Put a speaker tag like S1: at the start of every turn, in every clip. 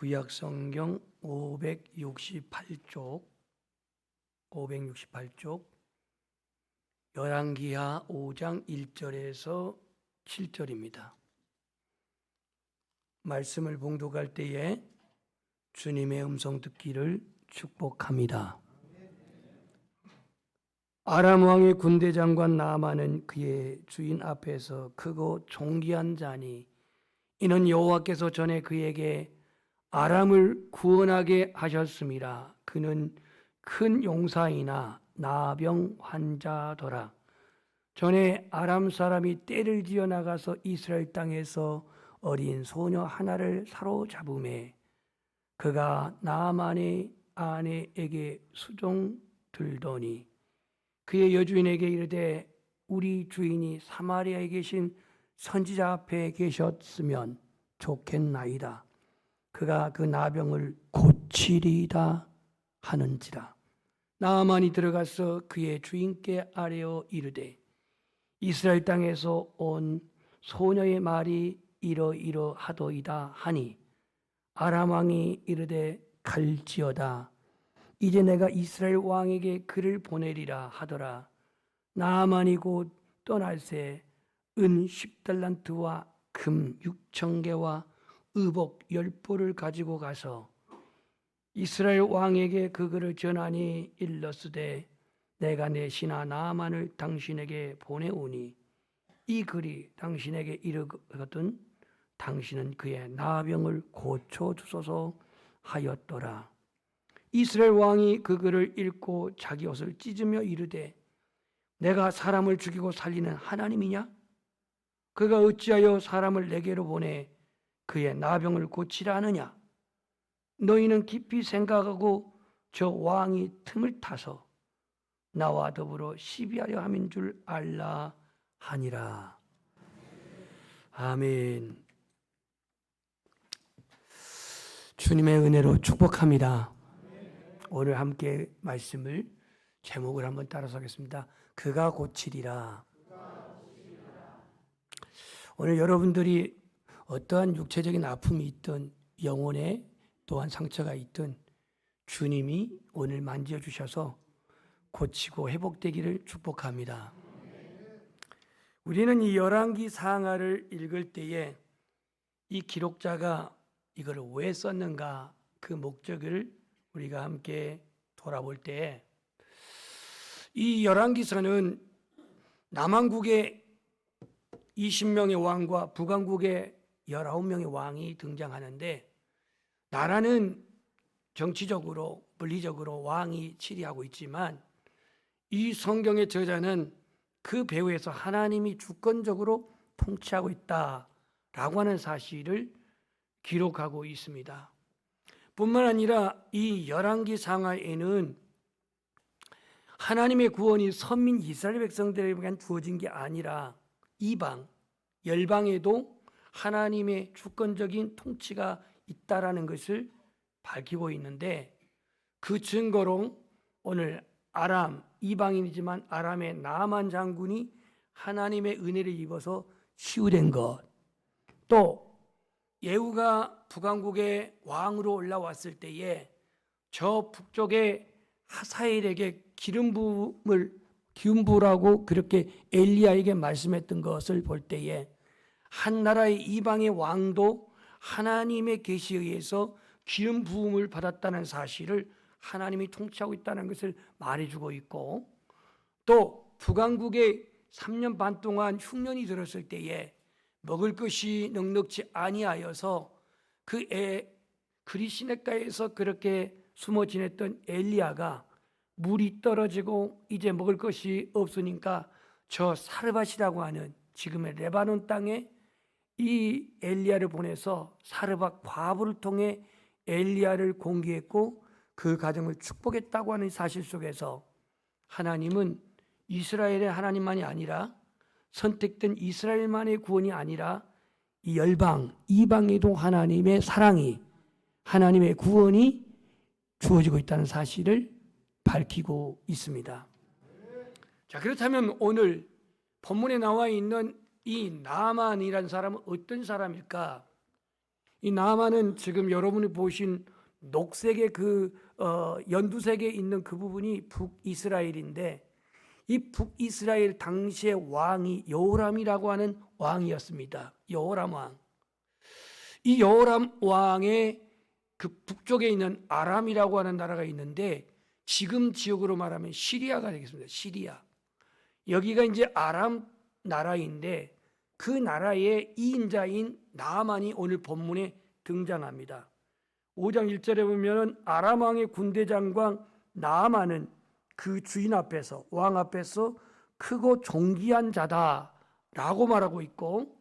S1: 구약성경 568쪽 열왕기하 5장 1절에서 7절입니다. 말씀을 봉독할 때에 주님의 음성 듣기를 축복합니다. 아람 왕의 군대 장관 나아만은 그의 주인 앞에서 크고 존귀한 자니 이는 여호와께서 전에 그에게 아람을 구원하게 하셨음이라. 그는 큰 용사이나 나병 환자더라. 전에 아람 사람이 떼를 지어 나가서 이스라엘 땅에서 어린 소녀 하나를 사로잡음에 그가 나아만의 아내에게 수종 들더니 그의 여주인에게 이르되 우리 주인이 사마리아에 계신 선지자 앞에 계셨으면 좋겠나이다. 그가 그 나병을 고치리이다 하는지라. 나아만이 들어가서 그의 주인께 아뢰어 이르되 이스라엘 땅에서 온 소녀의 말이 이러이러하도이다 하니 아람 왕이 이르되 갈지어다. 이제 내가 이스라엘 왕에게 그를 보내리라 하더라. 나아만이 곧 떠날새 은 10달란트와 금 6,000개와 의복 10보를 가지고 가서 이스라엘 왕에게 그 글을 전하니 일렀으되 내가 내 신하 나아만을 당신에게 보내오니 이 글이 당신에게 이르거든 당신은 그의 나병을 고쳐주소서 하였더라. 이스라엘 왕이 그 글을 읽고 자기 옷을 찢으며 이르되 내가 사람을 죽이고 살리는 하나님이냐? 그가 어찌하여 사람을 내게로 보내 그의 나병을 고치라 하느냐? 너희는 깊이 생각하고 저 왕이 틈을 타서 나와 더불어 시비하려 함인 줄 알라 하니라. 아멘. 주님의 은혜로 축복합니다. 오늘 함께 말씀을 제목을 한번 따라서 하겠습니다. 그가 고치리라. 오늘 여러분들이 어떠한 육체적인 아픔이 있든 영혼에 또한 상처가 있든 주님이 오늘 만져주셔서 고치고 회복되기를 축복합니다. 우리는 이 열왕기 상하를 읽을 때에 이 기록자가 이걸 왜 썼는가 그 목적을 우리가 함께 돌아볼 때에 이 열왕기서는 남왕국의 20명의 왕과 북왕국의 19명의 왕이 등장하는데 나라는 정치적으로 물리적으로 왕이 치리하고 있지만 이 성경의 저자는 그 배후에서 하나님이 주권적으로 통치하고 있다라고 하는 사실을 기록하고 있습니다. 뿐만 아니라 이 열왕기 상하에는 하나님의 구원이 선민 이스라엘 백성들에게 주어진 게 아니라 이방, 열방에도 하나님의 주권적인 통치가 있다라는 것을 밝히고 있는데 그 증거로 오늘 아람, 이방인이지만 아람의 나아만 장군이 하나님의 은혜를 입어서 치유된 것, 또 예후가 북왕국의 왕으로 올라왔을 때에 저 북쪽의 하사엘에게 기름 부으라고 그렇게 엘리야에게 말씀했던 것을 볼 때에 한 나라의 이방의 왕도 하나님의 계시에 의해서 기름 부음을 받았다는 사실을 하나님이 통치하고 있다는 것을 말해주고 있고 또 북왕국에 3년 반 동안 흉년이 들었을 때에 먹을 것이 넉넉지 아니하여서 그리 시냇가에서 그렇게 숨어 지냈던 엘리야가 물이 떨어지고 이제 먹을 것이 없으니까 저 사르밧이라고 하는 지금의 레바논 땅에 이 엘리야를 보내서 사르밧 과부를 통해 엘리야를 공개했고 그 가정을 축복했다고 하는 사실 속에서 하나님은 이스라엘의 하나님만이 아니라 선택된 이스라엘만의 구원이 아니라 이 열방, 이방에도 하나님의 사랑이 하나님의 구원이 주어지고 있다는 사실을 밝히고 있습니다. 자, 그렇다면 오늘 본문에 나와 있는 이 나아만이라는 사람은 어떤 사람일까? 이 나아만은 지금 여러분이 보신 녹색의 연두색에 있는 그 부분이 북이스라엘인데, 이 북이스라엘 당시의 왕이 여호람이라고 하는 왕이었습니다. 여호람 왕. 이 여호람 왕의 그 북쪽에 있는 아람이라고 하는 나라가 있는데, 지금 지역으로 말하면 시리아가 되겠습니다. 시리아. 여기가 이제 아람 나라인데, 그 나라의 2인자인 나아만이 오늘 본문에 등장합니다. 5장 1절에 보면 아람 왕의 군대 장관 나아만은 그 주인 앞에서, 왕 앞에서 크고 존귀한 자다라고 말하고 있고,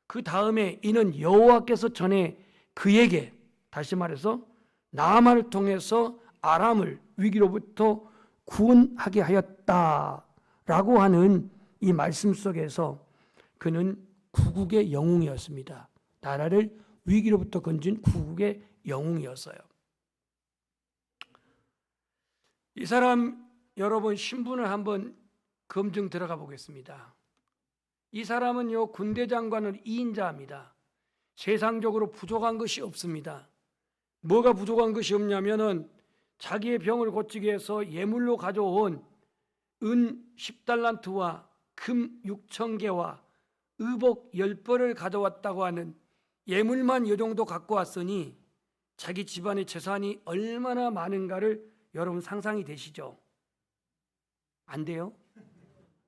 S1: 그 다음에 이는 여호와께서 전에 그에게, 다시 말해서 나아만을 통해서 아람을 위기로부터 구원하게 하였다라고 하는 이 말씀 속에서 그는 구국의 영웅이었습니다. 나라를 위기로부터 건진 구국의 영웅이었어요. 이 사람 여러분 신분을 한번 검증 들어가 보겠습니다. 이 사람은요, 군대 장관은 2인자입니다. 세상적으로 부족한 것이 없습니다. 뭐가 부족한 것이 없냐면은 자기의 병을 고치기 위해서 예물로 가져온 은 10달란트와 금 6,000개와 의복 10벌을 가져왔다고 하는 예물만 이 정도 갖고 왔으니 자기 집안의 재산이 얼마나 많은가를 여러분 상상이 되시죠? 안 돼요?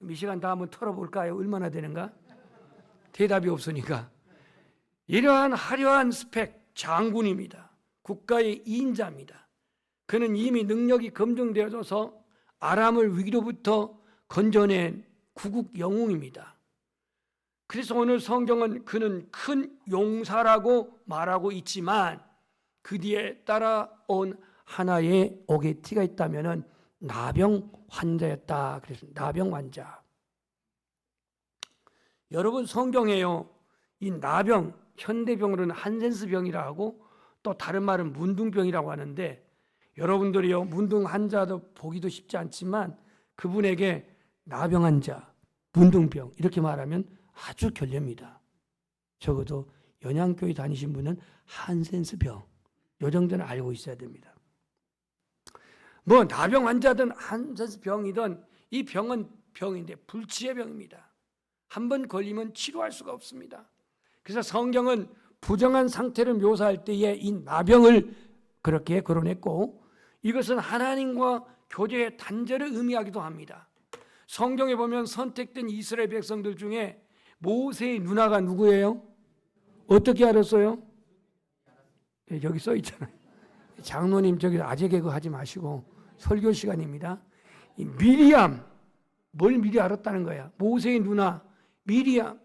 S1: 이 시간 다 한번 털어볼까요? 얼마나 되는가? 대답이 없으니까. 이러한 화려한 스펙 장군입니다. 국가의 2인자입니다. 그는 이미 능력이 검증되어져서 아람을 위기로부터 건져낸 구국 영웅입니다. 그래서 오늘 성경은 그는 큰 용사라고 말하고 있지만 그 뒤에 따라온 하나의 오게티가 있다면은 나병 환자였다. 그래서 나병 환자. 여러분 성경에요, 이 나병, 현대병으로는 한센스병이라 하고 또 다른 말은 문둥병이라고 하는데, 여러분들이요 문둥 환자도 보기도 쉽지 않지만 그분에게 나병 환자, 문둥병 이렇게 말하면 아주 결례입니다. 적어도 연양교회 다니신 분은 한센스병 요 정도는 알고 있어야 됩니다. 뭐 나병 환자든 한센스병이든 이 병은 병인데 불치의 병입니다. 한번 걸리면 치료할 수가 없습니다. 그래서 성경은 부정한 상태를 묘사할 때에 이 나병을 그렇게 거론했고, 이것은 하나님과 교제의 단절을 의미하기도 합니다. 성경에 보면 선택된 이스라엘 백성들 중에 모세의 누나가 누구예요? 어떻게 알았어요? 여기 써 있잖아요. 장로님 저기 아재 개그 하지 마시고 설교 시간입니다. 이 미리암, 뭘 미리 알았다는 거야? 모세의 누나 미리암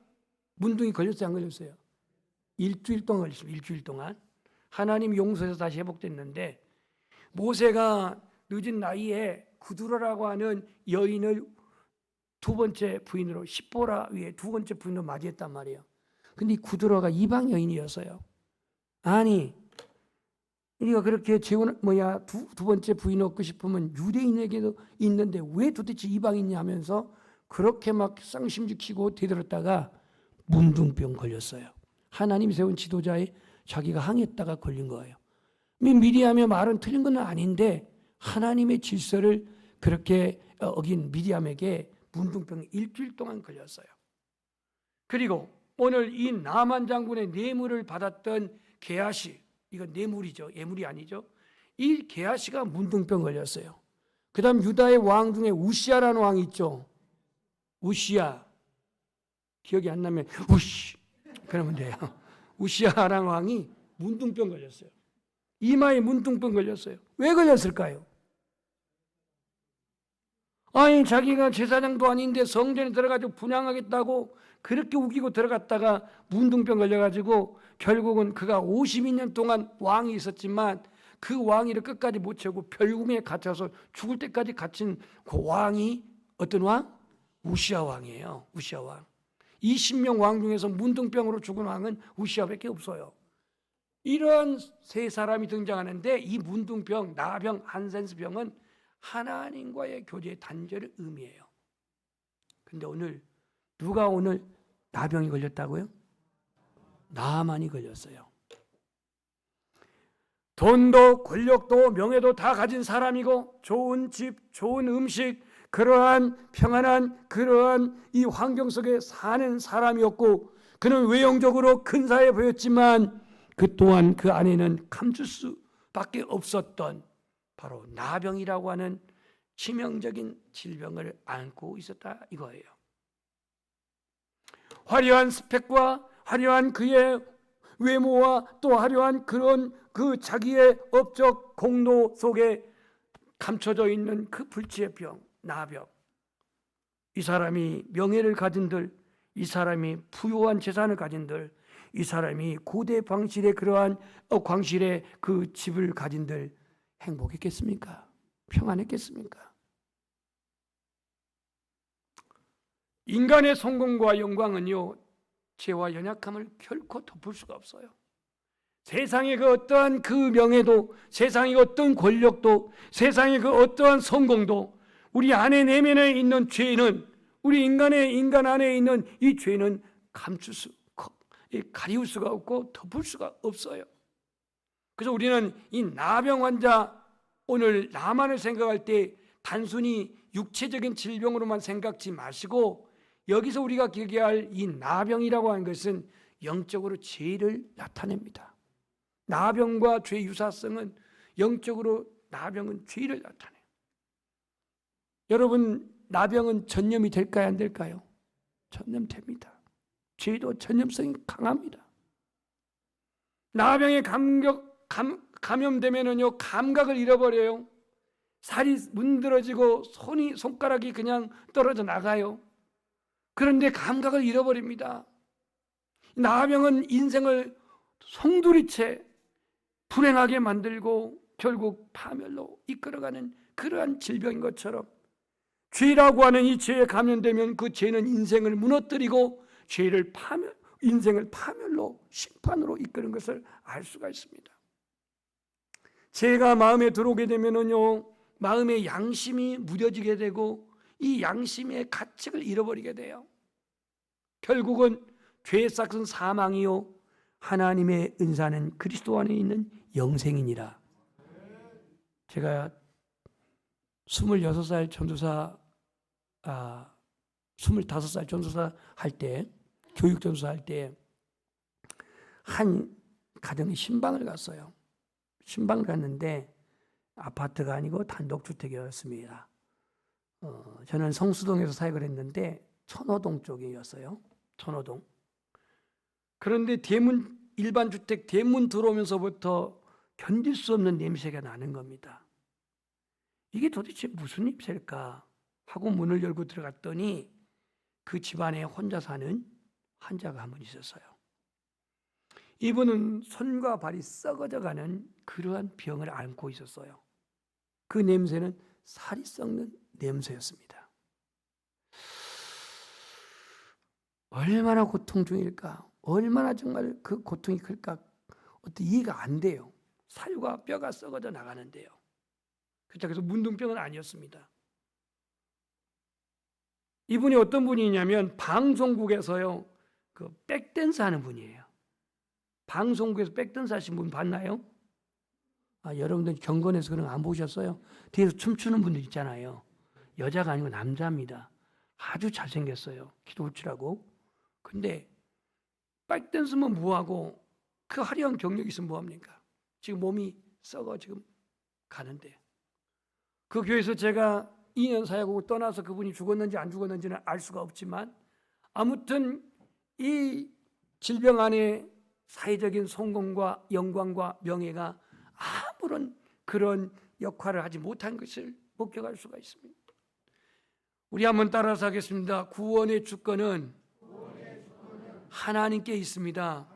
S1: 문둥이 걸렸어요, 안 걸렸어요? 일주일 동안 걸렸습니다. 일주일 동안. 하나님 용서해서 다시 회복됐는데, 모세가 늦은 나이에 구두라라고 하는 여인을 두 번째 부인으로, 십보라 위에 두 번째 부인으로 맞이했단 말이에요. 근데 이 구두라가 이방 여인이었어요. 아니, 우리가 그렇게 두 번째 부인 얻고 싶으면 유대인에게도 있는데 왜 도대체 이방인이 하면서 그렇게 막 쌍심지키고 대들었다가 문둥병 걸렸어요. 하나님 세운 지도자에 자기가 항했다가 걸린 거예요. 미리암의 말은 틀린 건 아닌데 하나님의 질서를 그렇게 어긴 미리암에게 문둥병이 일주일 동안 걸렸어요. 그리고 오늘 이 나만 장군의 뇌물을 받았던 게하시, 이건 뇌물이죠, 예물이 아니죠. 이 게하시가 문둥병 걸렸어요. 그 다음 유다의 왕 중에 우시아라는 왕이 있죠. 우시아, 기억이 안 나면 우시 그러면 돼요. 우시아라는 왕이 문둥병 걸렸어요. 이마에 문둥병 걸렸어요. 왜 걸렸을까요? 아니, 자기가 제사장도 아닌데 성전에 들어가지고 분향하겠다고 그렇게 우기고 들어갔다가 문둥병 걸려가지고 결국은 그가 52년 동안 왕이 있었지만 그 왕위를 끝까지 못 채우고 별궁에 갇혀서 죽을 때까지 갇힌 그 왕이 어떤 왕? 우시아 왕이에요. 우시아 왕. 20명 왕 중에서 문둥병으로 죽은 왕은 우시아밖에 없어요. 이런 세 사람이 등장하는데 이 문둥병, 나병, 한센스병은 하나님과의 교제의 단절을 의미해요. 근데 오늘 누가 오늘 나병이 걸렸다고요? 나만이 걸렸어요. 돈도 권력도 명예도 다 가진 사람이고 좋은 집, 좋은 음식, 그러한 평안한 그러한 이 환경 속에 사는 사람이었고, 그는 외형적으로 근사해 보였지만 그 또한 그 안에는 감출 수밖에 없었던 바로 나병이라고 하는 치명적인 질병을 안고 있었다 이거예요. 화려한 스펙과 화려한 그의 외모와 또 화려한 그런 그 자기의 업적 공로 속에 감춰져 있는 그 불치의 병, 나병. 이 사람이 명예를 가진들, 이 사람이 부유한 재산을 가진들, 이 사람이 고대 방실의 그러한 광실의 그 집을 가진들 행복했겠습니까? 평안했겠습니까? 인간의 성공과 영광은요, 죄와 연약함을 결코 덮을 수가 없어요. 세상의 그 어떠한 그 명예도, 세상의 그 어떤 권력도, 세상의 그 어떠한 성공도 우리 안에 내면에 있는 죄는, 우리 인간 안에 있는 이 죄는 가리울 수가 없고 덮을 수가 없어요. 그래서 우리는 이 나병 환자, 오늘 나만을 생각할 때 단순히 육체적인 질병으로만 생각지 마시고, 여기서 우리가 기억해야 할 이 나병이라고 하는 것은 영적으로 죄를 나타냅니다. 나병과 죄 유사성은 영적으로 나병은 죄를 나타내요. 여러분, 나병은 전염이 될까요? 안 될까요? 전염됩니다. 죄도 전염성이 강합니다. 나병에 감염되면은요, 감각을 잃어버려요. 살이 문드러지고 손가락이 그냥 떨어져 나가요. 그런데 감각을 잃어버립니다. 나병은 인생을 송두리째 불행하게 만들고 결국 파멸로 이끌어가는 그러한 질병인 것처럼, 죄라고 하는 이 죄에 감염되면 그 죄는 인생을 무너뜨리고 인생을 파멸로, 심판으로 이끄는 것을 알 수가 있습니다. 죄가 마음에 들어오게 되면은요, 마음의 양심이 무뎌지게 되고 이 양심의 가책을 잃어버리게 돼요. 결국은 죄의 싹은 사망이요 하나님의 은사는 그리스도 안에 있는 영생이니라. 제가 26살 전도사, 25살 전도사 할 때, 교육 전도사 할 때 한 가정에 신방을 갔어요. 신방을 갔는데 아파트가 아니고 단독주택이었습니다. 저는 성수동에서 사역을 했는데 천호동 쪽이었어요. 천호동. 그런데 일반 주택 대문 들어오면서부터 견딜 수 없는 냄새가 나는 겁니다. 이게 도대체 무슨 냄새일까 하고 문을 열고 들어갔더니 그 집안에 혼자 사는 환자가 한 분 있었어요. 이분은 손과 발이 썩어져가는 그러한 병을 앓고 있었어요. 그 냄새는 살이 썩는 냄새였습니다. 얼마나 고통 중일까? 얼마나 정말 그 고통이 클까? 어떻게 이해가 안 돼요. 살과 뼈가 썩어져 나가는데요. 그래서 문둥병은 아니었습니다. 이분이 어떤 분이냐면 방송국에서요, 그 백댄스 하는 분이에요. 방송국에서 백댄스 하신 분 봤나요? 여러분들 경건에서 그런 거 안 보셨어요? 뒤에서 춤추는 분들 있잖아요. 여자가 아니고 남자입니다. 아주 잘생겼어요. 기도치라고. 근데 백댄스면 뭐하고 그 화려한 경력이 있으면 뭐합니까? 지금 몸이 썩어 지금 가는데, 그 교회에서 제가 2년 사역하고 떠나서 그분이 죽었는지 안 죽었는지는 알 수가 없지만, 아무튼 이 질병 안에 사회적인 성공과 영광과 명예가 아무런 그런 역할을 하지 못한 것을 목격할 수가 있습니다. 우리 한번 따라서 하겠습니다. 구원의 주권은 하나님께 있습니다.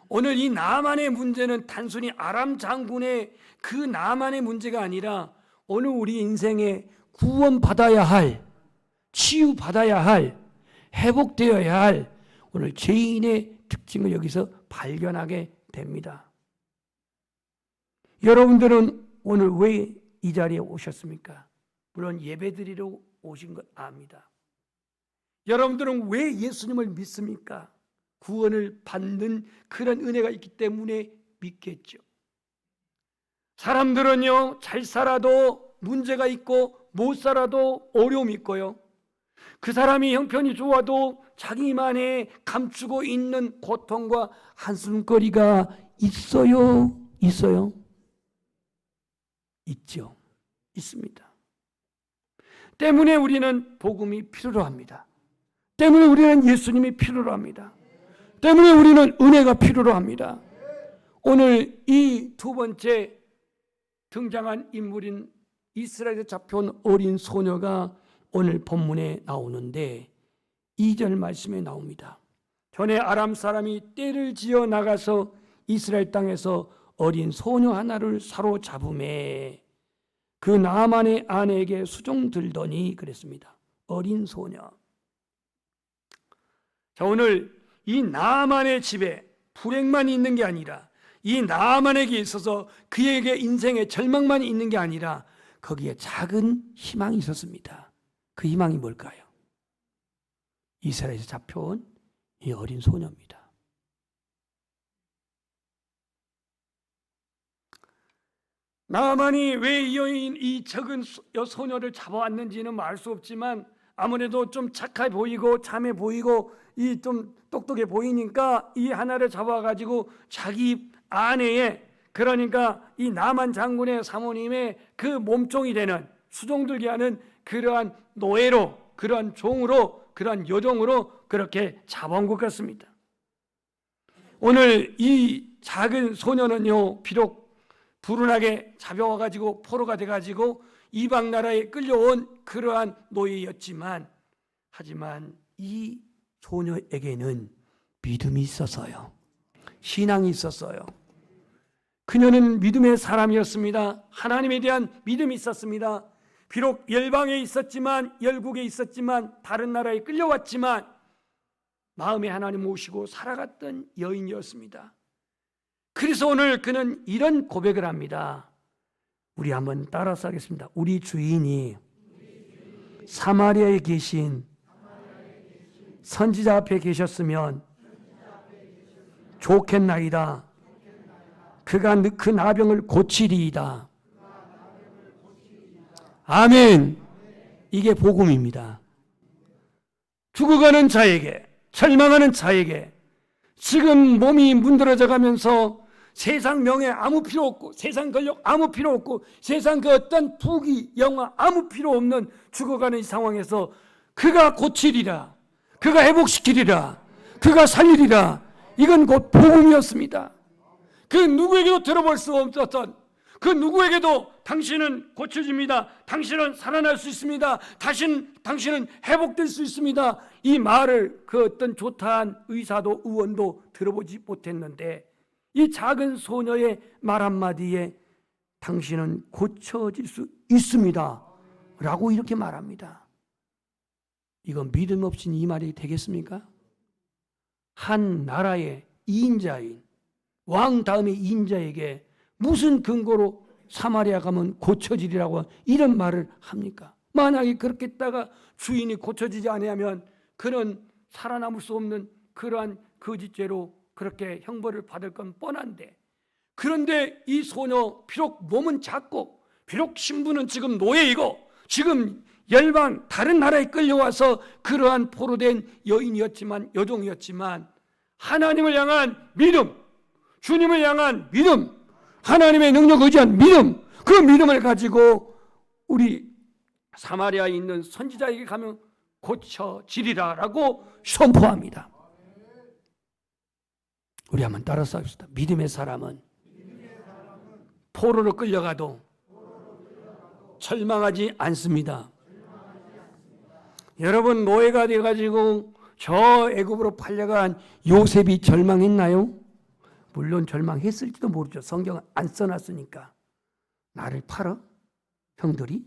S1: 오늘 이 나만의 문제는 단순히 아람 장군의 그 나만의 문제가 아니라 오늘 우리 인생에 구원받아야 할, 치유받아야 할, 회복되어야 할 오늘 죄인의 특징을 여기서 발견하게 됩니다. 여러분들은 오늘 왜 이 자리에 오셨습니까? 물론 예배드리러 오신 것 압니다. 여러분들은 왜 예수님을 믿습니까? 구원을 받는 그런 은혜가 있기 때문에 믿겠죠. 사람들은요, 잘 살아도 문제가 있고 못 살아도 어려움이 있고요. 그 사람이 형편이 좋아도 자기만의 감추고 있는 고통과 한숨거리가 있어요? 있어요? 있죠. 있습니다. 때문에 우리는 복음이 필요로 합니다. 때문에 우리는 예수님이 필요로 합니다. 때문에 우리는 은혜가 필요로 합니다. 오늘 이 두 번째 등장한 인물인 이스라엘에 잡혀온 어린 소녀가 오늘 본문에 나오는데 2절 말씀에 나옵니다. 전에 아람 사람이 떼를 지어 나가서 이스라엘 땅에서 어린 소녀 하나를 사로잡음에 그 나만의 아내에게 수종 들더니 그랬습니다. 어린 소녀. 자, 오늘 이 나만의 집에 불행만 있는 게 아니라 이 나만에게 있어서 그에게 인생의 절망만 있는 게 아니라 거기에 작은 희망이 있었습니다. 그 희망이 뭘까요? 이스라엘에서 잡혀온 이 어린 소녀입니다. 나만이 왜 이 여인, 이 적은 소녀를 잡아왔는지는 알 수 없지만 아무래도 좀 착해 보이고 참해 보이고 이 좀 똑똑해 보이니까 이 하나를 잡아가지고 자기 아내의, 그러니까 이 나만 장군의 사모님의 그 몸종이 되는, 수종들게 하는 그러한 노예로, 그러한 종으로, 그러한 여종으로 그렇게 잡아온 것 같습니다. 오늘 이 작은 소녀는요, 비록 불운하게 잡혀와가지고 포로가 돼가지고 이방 나라에 끌려온 그러한 노예였지만, 하지만 이 소녀에게는 믿음이 있었어요. 신앙이 있었어요. 그녀는 믿음의 사람이었습니다. 하나님에 대한 믿음이 있었습니다. 비록 열방에 있었지만, 열국에 있었지만, 다른 나라에 끌려왔지만 마음에 하나님 모시고 살아갔던 여인이었습니다. 그래서 오늘 그는 이런 고백을 합니다. 우리 한번 따라서 하겠습니다. 우리 주인이 사마리아에 계신 선지자 앞에 계셨으면 좋겠나이다. 그가 그 나병을 고치리이다. 아멘. 이게 복음입니다. 죽어가는 자에게, 절망하는 자에게, 지금 몸이 문드러져 가면서 세상 명예 아무 필요 없고, 세상 권력 아무 필요 없고, 세상 그 어떤 부귀 영화 아무 필요 없는 죽어가는 이 상황에서 그가 고치리라, 그가 회복시키리라, 그가 살리리라. 이건 곧 복음이었습니다. 그 누구에게도 들어볼 수 없었던, 그 누구에게도 당신은 고쳐집니다, 당신은 살아날 수 있습니다, 당신은 회복될 수 있습니다, 이 말을 그 어떤 조타한 의사도 의원도 들어보지 못했는데 이 작은 소녀의 말 한마디에 당신은 고쳐질 수 있습니다 라고 이렇게 말합니다. 이건 믿음 없이는 이 말이 되겠습니까? 한 나라의 2인자인 왕 다음의 2인자에게 무슨 근거로 사마리아 가면 고쳐지리라고 이런 말을 합니까? 만약에 그렇게 했다가 주인이 고쳐지지 않으면 그는 살아남을 수 없는 그러한 거짓죄로 그렇게 형벌을 받을 건 뻔한데, 그런데 이 소녀 비록 몸은 작고 비록 신부는 지금 노예이고 지금 열방 다른 나라에 끌려와서 그러한 포로된 여인이었지만, 여종이었지만 하나님을 향한 믿음, 주님을 향한 믿음, 하나님의 능력 의지한 믿음, 그 믿음을 가지고 우리 사마리아에 있는 선지자에게 가면 고쳐지리라 라고 선포합니다. 우리 한번 따라서 합시다. 믿음의 사람은 포로로 끌려가도 절망하지 않습니다. 여러분, 노예가 돼가지고 저 애굽으로 팔려간 요셉이 절망했나요? 물론 절망했을지도 모르죠. 성경은 안 써놨으니까. 나를 팔아? 형들이?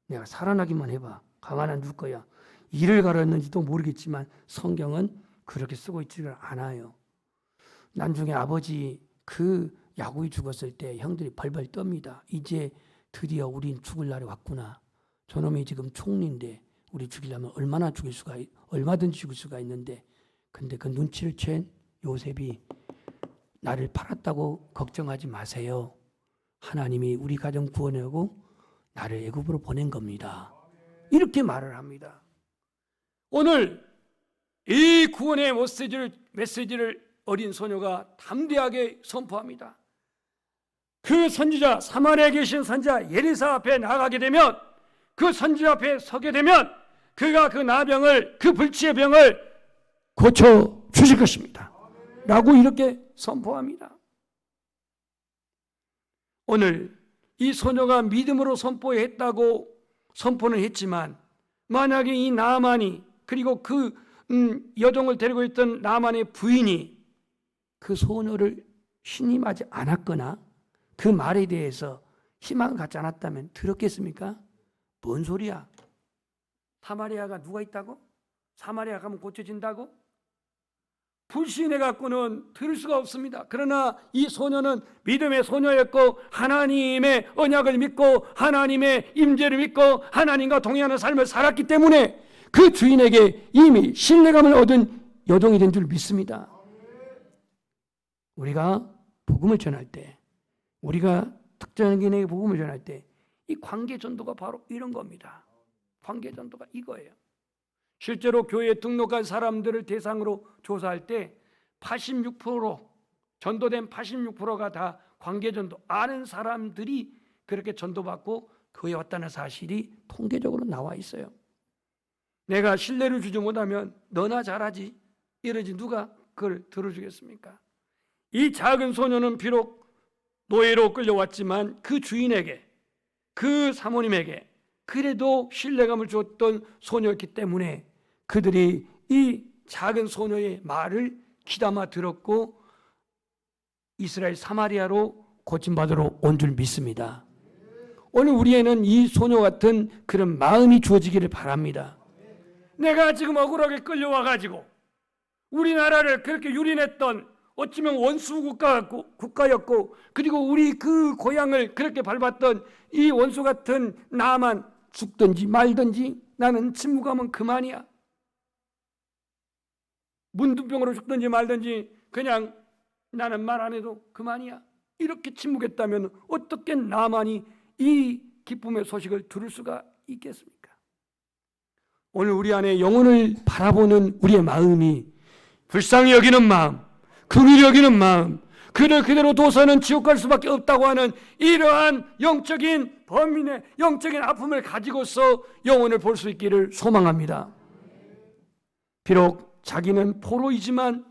S1: 내가 살아나기만 해봐. 가만 안 둘 거야. 이를 가렸는지도 모르겠지만 성경은 그렇게 쓰고 있지를 않아요. 나중에 아버지 그 야곱이 죽었을 때 형들이 벌벌 떱니다. 이제 드디어 우린 죽을 날이 왔구나. 저놈이 지금 총리인데 우리 죽이려면 얼마든지 죽일 수가 있는데, 근데 그 눈치를 챈 요셉이 나를 팔았다고 걱정하지 마세요. 하나님이 우리 가정 구원하고 나를 애굽으로 보낸 겁니다. 이렇게 말을 합니다. 오늘 이 구원의 메시지를 어린 소녀가 담대하게 선포합니다. 그 선지자, 사마리아에 계신 선지자 예리사 앞에 나가게 되면, 그 선지자 앞에 서게 되면 그가 그 나병을, 그 불치의 병을 고쳐 주실 것입니다 라고 이렇게 선포합니다. 오늘 이 소녀가 믿음으로 선포했다고 선포는 했지만, 만약에 이 나아만이, 그리고 그 여종을 데리고 있던 나아만의 부인이 그 소녀를 신임하지 않았거나 그 말에 대해서 희망을 갖지 않았다면 들었겠습니까? 뭔 소리야? 사마리아가 누가 있다고? 사마리아 가면 고쳐진다고? 불신해 갖고는 들을 수가 없습니다. 그러나 이 소녀는 믿음의 소녀였고, 하나님의 언약을 믿고 하나님의 임재를 믿고 하나님과 동행하는 삶을 살았기 때문에 그 주인에게 이미 신뢰감을 얻은 여종이 된 줄 믿습니다. 우리가 복음을 전할 때, 우리가 특정한 개인에게 복음을 전할 때 이 관계 전도가 바로 이런 겁니다. 관계 전도가 이거예요. 실제로 교회에 등록한 사람들을 대상으로 조사할 때 86%, 전도된 86%가 다 관계 전도, 아는 사람들이 그렇게 전도받고 교회에 왔다는 사실이 통계적으로 나와 있어요. 내가 신뢰를 주지 못하면 너나 잘하지 이러지 누가 그걸 들어주겠습니까? 이 작은 소녀는 비록 노예로 끌려왔지만 그 주인에게, 그 사모님에게 그래도 신뢰감을 줬던 소녀였기 때문에 그들이 이 작은 소녀의 말을 귀담아 들었고 이스라엘 사마리아로 고침받으러 온 줄 믿습니다. 오늘 우리에는 이 소녀 같은 그런 마음이 주어지기를 바랍니다. 내가 지금 억울하게 끌려와가지고 우리나라를 그렇게 유린했던, 어찌면 원수 국가였고, 그리고 우리 그 고향을 그렇게 밟았던 이 원수 같은 나만 죽든지 말든지 나는 침묵하면 그만이야. 문둥병으로 죽든지 말든지 그냥 나는 말 안 해도 그만이야. 이렇게 침묵했다면 어떻게 나만이 이 기쁨의 소식을 들을 수가 있겠습니까? 오늘 우리 안에 영혼을 바라보는 우리의 마음이 불쌍히 여기는 마음, 긍휼히 여기는 마음, 그를 그대로 둬서는 지옥 갈 수밖에 없다고 하는 이러한 영적인 범인의 영적인 아픔을 가지고서 영혼을 볼 수 있기를 소망합니다. 비록 자기는 포로이지만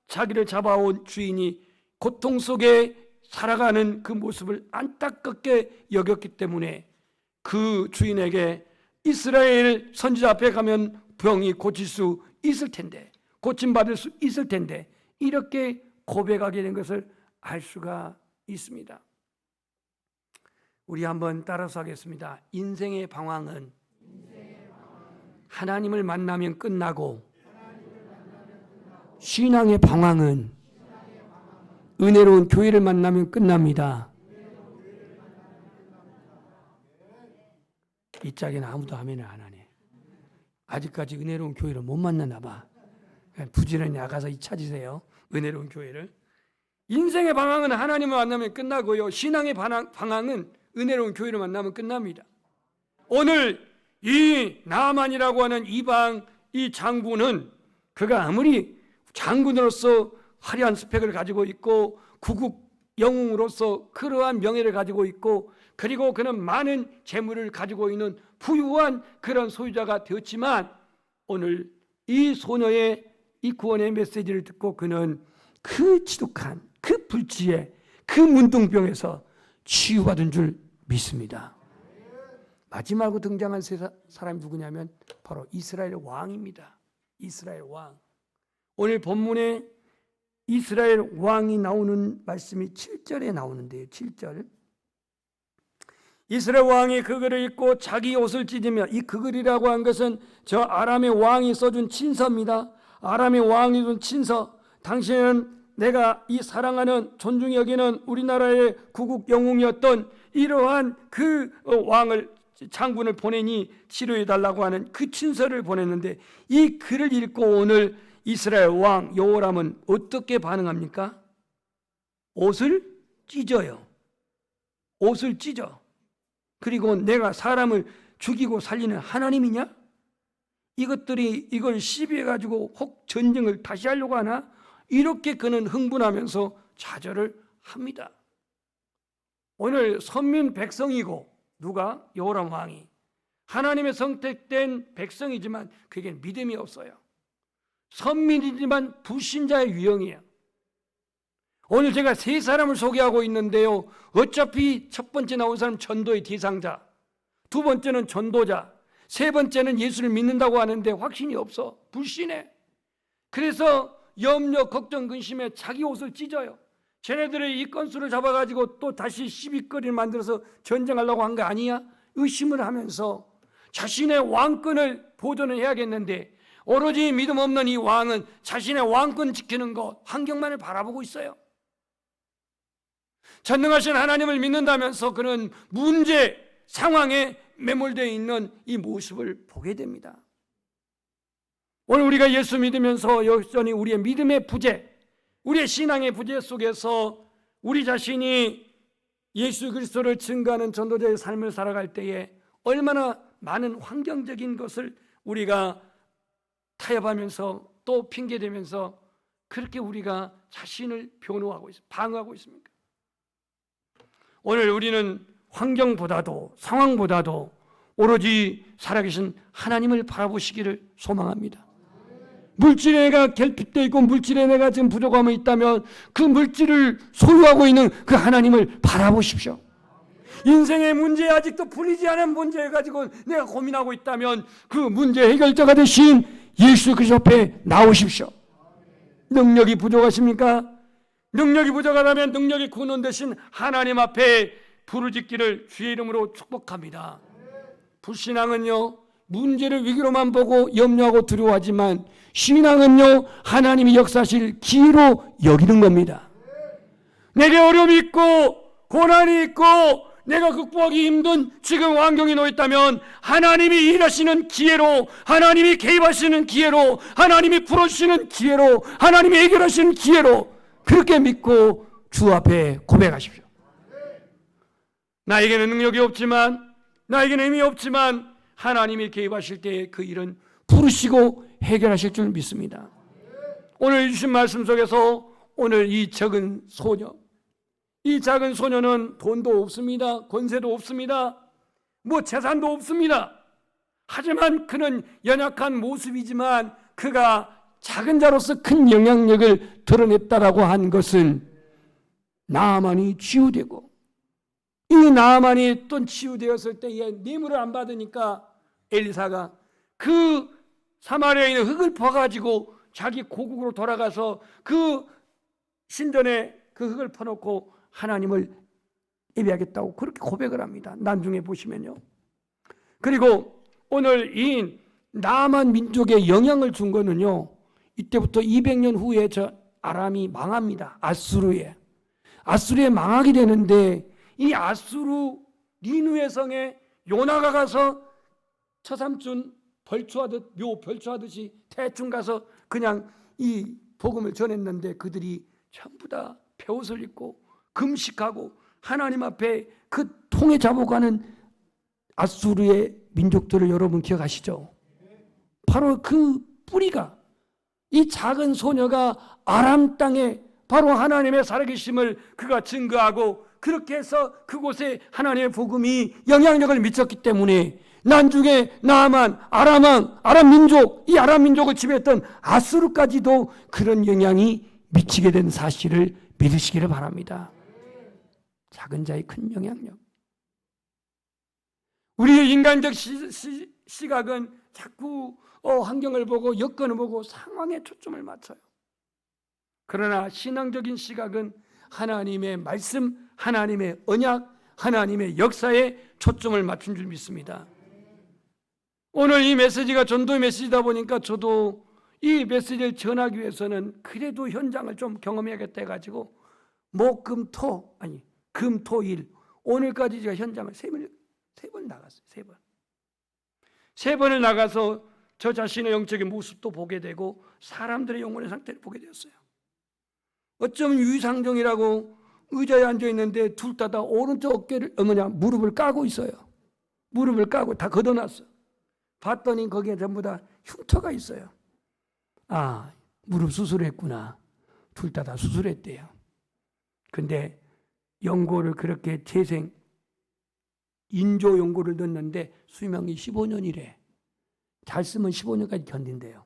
S1: 자기를 잡아온 주인이 고통 속에 살아가는 그 모습을 안타깝게 여겼기 때문에 그 주인에게 이스라엘 선지자 앞에 가면 병이 고칠 수 있을 텐데, 고침받을 수 있을 텐데 이렇게 고백하게 된 것을 알 수가 있습니다. 우리 한번 따라서 하겠습니다. 인생의 방황은 하나님을 만나면 끝나고, 신앙의 방황은 은혜로운 교회를 만나면 끝납니다. 이 짝에는 아무도 아멘을 안 하네. 아직까지 은혜로운 교회를 못 만나나 봐. 부지런히 나가서 찾으세요. 은혜로운 교회를. 인생의 방황은 하나님을 만나면 끝나고요, 신앙의 방황은 은혜로운 교회를 만나면 끝납니다. 오늘 이 나아만이라고 하는 이방 이 장군은, 그가 아무리 장군으로서 화려한 스펙을 가지고 있고 구국 영웅으로서 그러한 명예를 가지고 있고, 그리고 그는 많은 재물을 가지고 있는 부유한 그런 소유자가 되었지만, 오늘 이 소녀의 이 구원의 메시지를 듣고 그는 그 지독한 그 불치의 그 문둥병에서 치유받은 줄 믿습니다. 마지막으로 등장한 사람이 누구냐면 바로 이스라엘 왕입니다. 이스라엘 왕. 오늘 본문에 이스라엘 왕이 나오는 말씀이 7절에 나오는데요. 7절. 이스라엘 왕이 그 글을 읽고 자기 옷을 찢으며, 이 그 글이라고 한 것은 저 아람의 왕이 써준 친서입니다. 아람의 왕이 준 친서. 당신은 내가 이 사랑하는 존중히 여기는 우리나라의 구국 영웅이었던 이러한 그 왕을, 장군을 보내니 치료해 달라고 하는 그 친서를 보냈는데, 이 글을 읽고 오늘 이스라엘 왕 여호람은 어떻게 반응합니까? 옷을 찢어요. 옷을 찢어. 그리고 내가 사람을 죽이고 살리는 하나님이냐? 이것들이 이걸 시비해가지고 혹 전쟁을 다시 하려고 하나? 이렇게 그는 흥분하면서 좌절을 합니다. 오늘 선민 백성이고 누가? 여호람 왕이 하나님의 선택된 백성이지만 그에게 믿음이 없어요. 선민이지만 불신자의 유형이에요. 오늘 제가 세 사람을 소개하고 있는데요, 어차피 첫 번째 나온 사람 전도의 대상자, 두 번째는 전도자, 세 번째는 예수를 믿는다고 하는데 확신이 없어. 불신해. 그래서 염려, 걱정, 근심에 자기 옷을 찢어요. 쟤네들의 이 건수를 잡아가지고 또 다시 시비거리를 만들어서 전쟁하려고 한 거 아니야? 의심을 하면서 자신의 왕권을 보존을 해야겠는데 오로지 믿음 없는 이 왕은 자신의 왕권 지키는 것, 환경만을 바라보고 있어요. 전능하신 하나님을 믿는다면서 그는 문제, 상황에 매몰되어 있는 이 모습을 보게 됩니다. 오늘 우리가 예수 믿으면서 여전히 우리의 믿음의 부재, 우리의 신앙의 부재 속에서 우리 자신이 예수 그리스도를 증거하는 전도자의 삶을 살아갈 때에 얼마나 많은 환경적인 것을 우리가 타협하면서 또 핑계대면서 그렇게 우리가 자신을 변호하고 있습니다. 방어하고 있습니까? 오늘 우리는 환경보다도 상황보다도 오로지 살아계신 하나님을 바라보시기를 소망합니다. 물질에 내가 결핍되어 있고 물질에 내가 지금 부족함이 있다면 그 물질을 소유하고 있는 그 하나님을 바라보십시오. 인생의 문제에 아직도 풀리지 않은 문제를 가지고 내가 고민하고 있다면 그 문제 해결자가 되신 예수 그리스도 앞에 나오십시오. 능력이 부족하십니까? 능력이 부족하다면 능력이 근원 되신 하나님 앞에 부르짖기를 주의 이름으로 축복합니다. 불신앙은요, 문제를 위기로만 보고 염려하고 두려워하지만 신앙은요, 하나님이 역사하실 기회로 여기는 겁니다. 내게 어려움이 있고 고난이 있고 내가 극복하기 힘든 지금 환경이 놓였다면 하나님이 일하시는 기회로, 하나님이 개입하시는 기회로, 하나님이 풀어주시는 기회로, 하나님이 해결하시는 기회로 그렇게 믿고 주 앞에 고백하십시오. 나에게는 능력이 없지만, 나에게는 힘이 없지만 하나님이 개입하실 때 그 일은 부르시고 해결하실 줄 믿습니다. 오늘 주신 말씀 속에서 오늘 이 적은 소녀, 이 작은 소녀는 돈도 없습니다. 권세도 없습니다. 뭐 재산도 없습니다. 하지만 그는 연약한 모습이지만 그가 작은 자로서 큰 영향력을 드러냈다라고 한 것은 나아만이 치유되고, 이 나아만이 또 치유되었을 때에 뇌물을 안 받으니까 엘리사가 그 사마리아에 있는 흙을 퍼가지고 자기 고국으로 돌아가서 그 신전에 그 흙을 퍼놓고 하나님을 예배하겠다고 그렇게 고백을 합니다. 나중에 보시면요. 그리고 오늘 이 나아만 민족에 영향을 준 거는요, 이때부터 200년 후에 저 아람이 망합니다. 아수르에 망하게 되는데, 이 아수르 니누의 성에 요나가 가서 처삼촌 벌초하듯, 묘 벌초하듯이 대충 가서 그냥 이 복음을 전했는데 그들이 전부 다 베옷을 입고 금식하고 하나님 앞에 그 통에 잡아가는 아수르의 민족들을 여러분 기억하시죠? 바로 그 뿌리가, 이 작은 소녀가 아람 땅에 바로 하나님의 살아계심을 그가 증거하고 그렇게 해서 그곳에 하나님의 복음이 영향력을 미쳤기 때문에 난중에 나아만, 아람 민족, 이 아람 민족을 지배했던 아수르까지도 그런 영향이 미치게 된 사실을 믿으시기를 바랍니다. 작은 자의 큰 영향력. 우리의 인간적 시각은 자꾸 환경을 보고 여건을 보고 상황에 초점을 맞춰요. 그러나 신앙적인 시각은 하나님의 말씀, 하나님의 언약, 하나님의 역사에 초점을 맞춘 줄 믿습니다. 오늘 이 메시지가 전도의 메시지다 보니까 저도 이 메시지를 전하기 위해서는 그래도 현장을 좀 경험해야겠다 해가지고 금, 토, 일 오늘까지 제가 현장을 세 번 나갔어요. 세 번을 나가서 저 자신의 영적인 모습도 보게 되고 사람들의 영혼의 상태를 보게 되었어요. 어쩌면 유의상종이라고 의자에 앉아 있는데 둘 다 오른쪽 어깨를 무릎을 까고 있어요. 무릎을 까고 다 걷어놨어. 봤더니 거기에 전부 다 흉터가 있어요. 아, 무릎 수술했구나. 둘 다 수술했대요. 근데 연고를 그렇게 재생 인조 연고를 넣었는데 수명이 15년이래. 잘 쓰면 15년까지 견딘대요.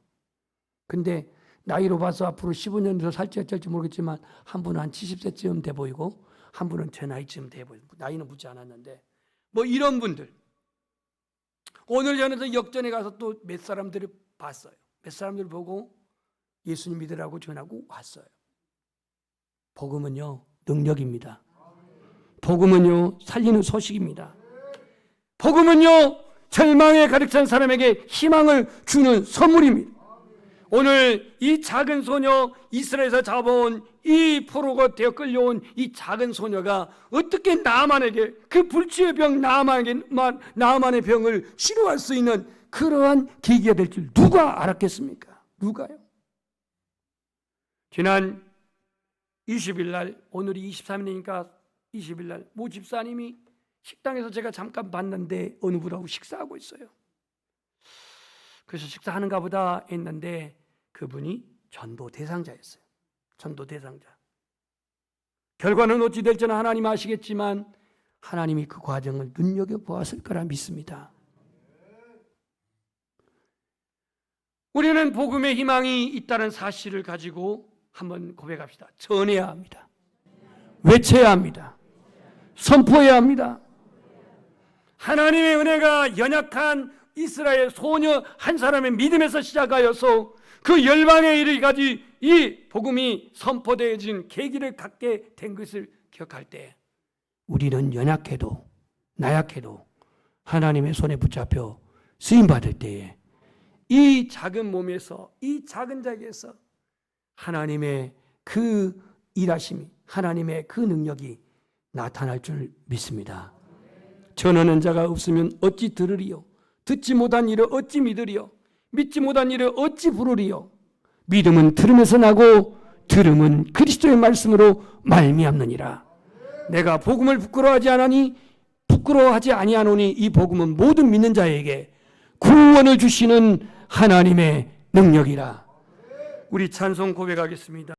S1: 근데 나이로 봐서 앞으로 15년 더 살지 어쩔지 모르겠지만 한 분은 한 70세쯤 돼 보이고 한 분은 제 나이쯤 돼 보이고 나이는 묻지 않았는데 뭐 이런 분들 오늘 전에도 역전에 가서 또 몇 사람들을 봤어요. 몇 사람들 보고 예수님 믿으라고 전하고 왔어요. 복음은요 능력입니다. 복음은요 살리는 소식입니다. 복음은요 절망에 가득 찬 사람에게 희망을 주는 선물입니다. 오늘 이 작은 소녀 이스라엘에서 잡아온 이 포로가 되어 끌려온 이 작은 소녀가 어떻게 나만에게 그 불치의 병 나만의 병을 치료할 수 있는 그러한 계기가 될 줄 누가 알았겠습니까? 누가요? 지난 20일 날 오늘이 23일이니까 20일 날 모 집사님이 식당에서 제가 잠깐 봤는데 어느 분하고 식사하고 있어요. 그래서 식사하는가 보다 했는데 그분이 전도 대상자였어요. 전도 대상자. 결과는 어찌 될지는 하나님 아시겠지만 하나님이 그 과정을 눈여겨보았을 거라 믿습니다. 우리는 복음의 희망이 있다는 사실을 가지고 한번 고백합시다. 전해야 합니다. 외쳐야 합니다. 선포해야 합니다. 하나님의 은혜가 연약한 이스라엘 소녀 한 사람의 믿음에서 시작하여서 그 열방에 이르기까지 이 복음이 선포되어진 계기를 갖게 된 것을 기억할 때 우리는 연약해도 나약해도 하나님의 손에 붙잡혀 쓰임받을 때에 이 작은 몸에서 이 작은 자기에서 하나님의 그 일하심이 하나님의 그 능력이 나타날 줄 믿습니다. 전하는 자가 없으면 어찌 들으리요? 듣지 못한 일을 어찌 믿으리요? 믿지 못한 일을 어찌 부르리요? 믿음은 들음에서 나고 들음은 그리스도의 말씀으로 말미암느니라. 내가 복음을 부끄러워하지 아니하노니 이 복음은 모든 믿는 자에게 구원을 주시는 하나님의 능력이라. 우리 찬송 고백하겠습니다.